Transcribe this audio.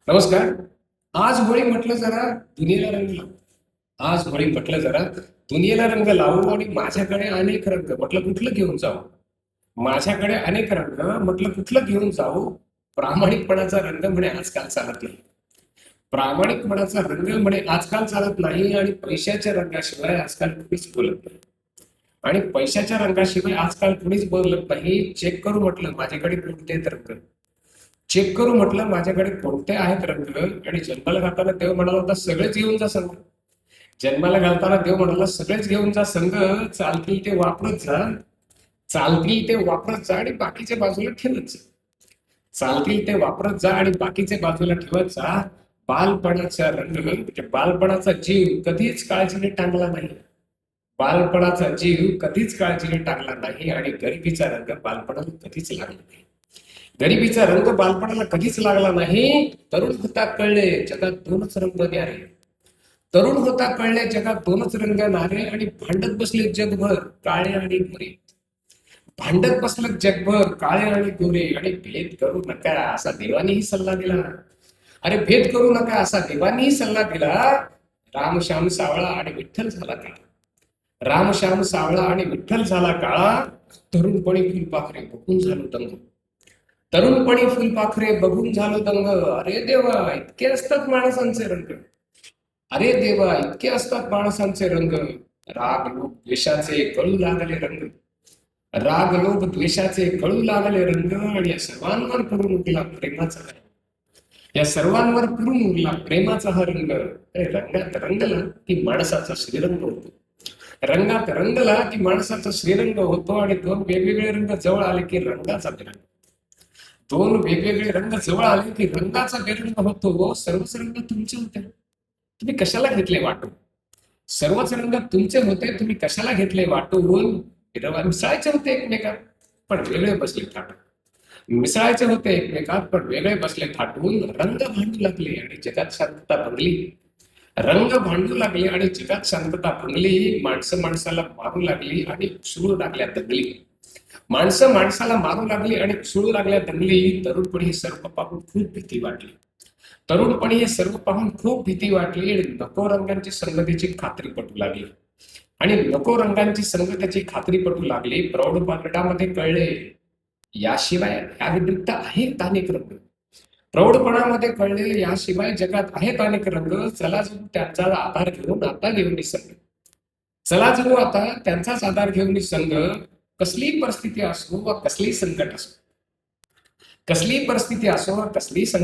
नमस्कार. आज होळी म्हटलं जरा दुनियेला रंग लावू. आज होळी म्हटलं जरा दुनियेला रंग लावू आणि माझ्याकडे अनेक रंग म्हटलं कुठलं घेऊन जाऊ. माझ्याकडे अनेक रंग म्हटलं कुठलं घेऊन जाऊ. प्रामाणिकपणाचा रंग म्हणे आजकाल चालत नाही. प्रामाणिकपणाचा रंग म्हणे आजकाल चालत नाही आणि पैशाच्या रंगाशिवाय आजकाल कुणीच बोलत नाही. आणि पैशाच्या रंगाशिवाय आजकाल कुणीच बोलत नाही. चेक करू म्हटलं माझ्याकडे कोणते आहेत रंग. चेक करू म्हटलं माझ्याकडे कोणते आहेत रंग. आणि जन्माला घालताना देव म्हणाला होता सगळेच घेऊन जा संघ. जन्माला घालताना देव म्हणाला सगळेच घेऊन जा संघ. चालतील ते वापरत जा. चालतील ते वापरत जा आणि बाकीचे बाजूला ठेवत जा. चालतील ते वापरत जा आणि बाकीचे बाजूला ठेवत जा. बालपणाचा रंग म्हणजे बालपणाचा जीव कधीच काळजीने टांगला नाही. बालपणाचा जीव कधीच काळजीने टांगला नाही आणि गरिबीचा रंग बालपणाला कधीच लागला नाही. गरिबीचा रंग बालपणाला कधीच लागला नाही. तरुण होता कळले जगात दोनच रंग न्यारे. तरुण होता कळले जगात दोनच रंग नारे आणि भांडत बसले जगभर काळे आणि गोरे. भांडत बसलं जगभर काळे आणि गोरे आणि भेद करू नका असा देवानीही सल्ला दिला. अरे भेद करू नका असा देवानीही सल्ला दिला. रामश्याम सावळा आणि विठ्ठल झाला काळा. रामश्याम सावळा आणि विठ्ठल झाला काळा. तरुणपणी फुलपाखरे बघून झालो दंग. तरुणपणी फुलपाखरे बघून झालो दंग. अरे देवा इतके असतात माणसांचे रंग. अरे देवा इतके असतात माणसांचे रंग. राग लोभ द्वेषाचे कळू लागले रंग. राग लोभ द्वेषाचे कळू लागले रंग आणि या सर्वांवर फिरून उरला प्रेमाचा रंग. या सर्वांवर फिरून उरला प्रेमाचा हा रंग. अरे रंगात रंगला की माणसाचा श्रीरंग होतो. रंगात रंगला की माणसाचा श्रीरंग होतो आणि दोन वेगवेगळे रंग जवळ आले की रंगाचा विरंग. दोन वेगवेगळे रंग जवळ आले की रंगाचा विरंग होतो. सर्वच रंग तुमचे होते तुम्ही कशाला घेतले वाटून. सर्वच रंग तुमचे होते तुम्ही कशाला घेतले वाटून. मिसळायचे होते एकमेकात पण वेगळे बसले थाटून. मिसळायचे होते एकमेकात पण वेगळे बसले थाटून. रंग भांडू लागले आणि जगात शांतता भंगली. रंग भांडू लागले आणि जगात शांतता भंगली. माणसं माणसाला मारू लागली आणि उसळू लागल्या दंगली. माणसं माणसाला मारू लागली आणि उसळू लागल्या दंगली. तरुणपणी हे सर्व पाहून खूप भीती वाटली. तरुणपणी हे सर्व पाहून खूप भीती वाटली आणि नको रंगांची संगतीची खात्री पटू लागली. आणि नको रंगांची संगतीची खात्री पटू लागली. प्रौढ पाकटामध्ये कळले याशिवाय या व्यतिरिक्त आहेत अनेक रंग. प्रौढपणामध्ये कळले याशिवाय जगात आहेत अनेक रंग. चला जणू त्यांचा आधार घेऊन आता घेऊन संघ. चला जणू आता त्यांचाच आधार घेऊन संघ. कसली परिस्थिती असो वा कसली संकट असो. कसली परिस्थिती असो वा कसली संकट